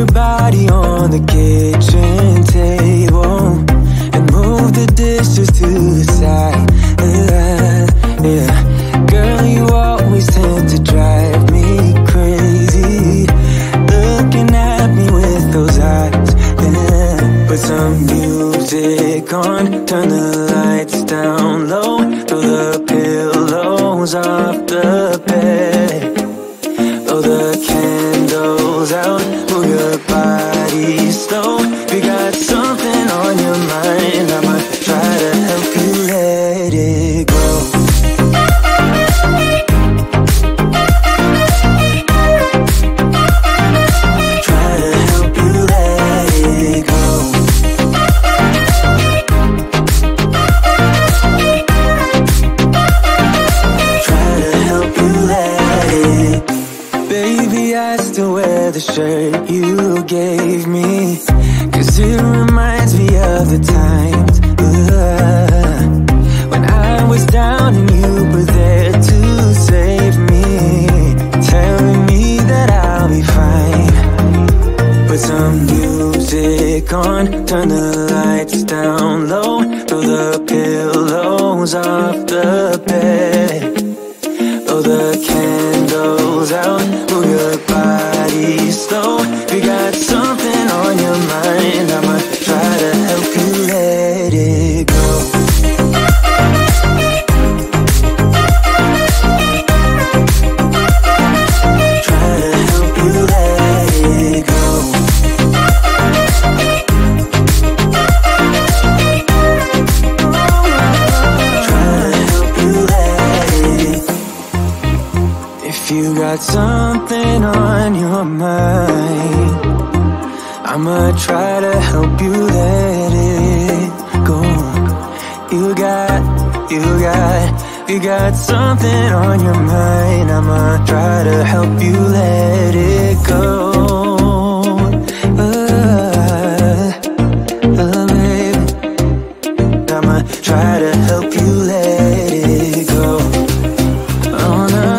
your body on the kitchen table and move the dishes to the side. Yeah. Girl, you always tend to drive me crazy, looking at me with those eyes. Yeah. Put some music on, turn the lights down low, throw the pillows off the bed, blow the candles out, move your body slow. You got something on your mind, I'ma try to help you let it go. The shirt you gave me, 'cause it reminds me of the times when I was down and you were there to save me, telling me that I'll be fine. Put some music on, turn the lights down low, throw the pillows off the bed, blow the candles out, move your body slow. You got something on your mind, I'ma try to help you let it go. Try to help you let it go. Try to help you let it. If you got something on your mind, I'ma try to help you let it go. You got something on your mind, I'ma try to help you let it go. Baby, I'ma try to help you let it go. Oh no.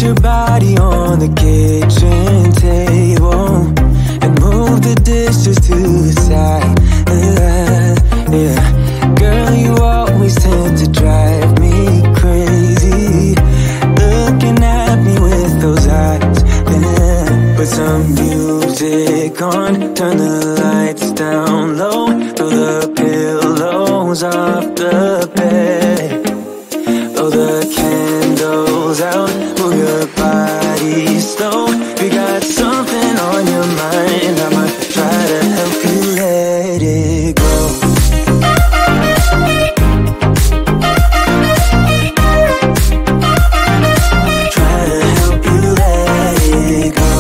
your body on the kitchen table and move the dishes to the side. Yeah, girl, you always tend to drive me crazy, looking at me with those eyes. Yeah. Put some music on, turn the lights down low, throw the pillows off the bed, blow the candles out, move your body slow. If you got something on your mind, I might try to help you let it go. Try to help you let it go.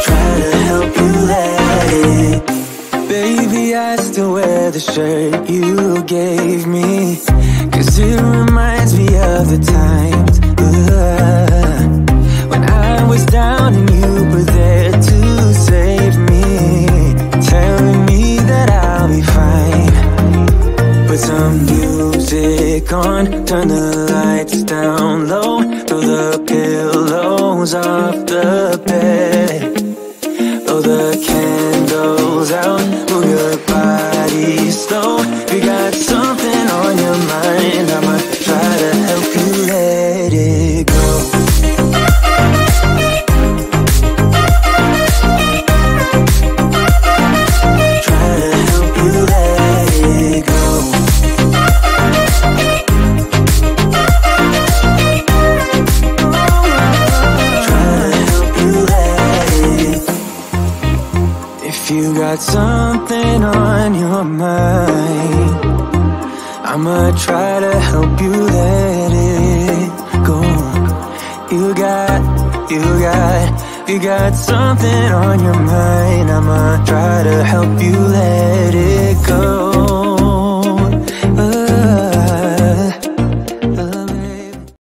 Try to help you let it. Baby, I still wear the shirt you gave me, 'cause it reminds me of the times when I was down and you were there to save me, telling me that I'll be fine. Put some music on, turn the lights down low, throw the pillows off the bed, blow the candles goes out. Move your body slow. If you got something on your mind, I'ma try to help you let it go. If you got something on your mind, I'ma try to help you let it go. You got something on your mind, I'ma try to help you let it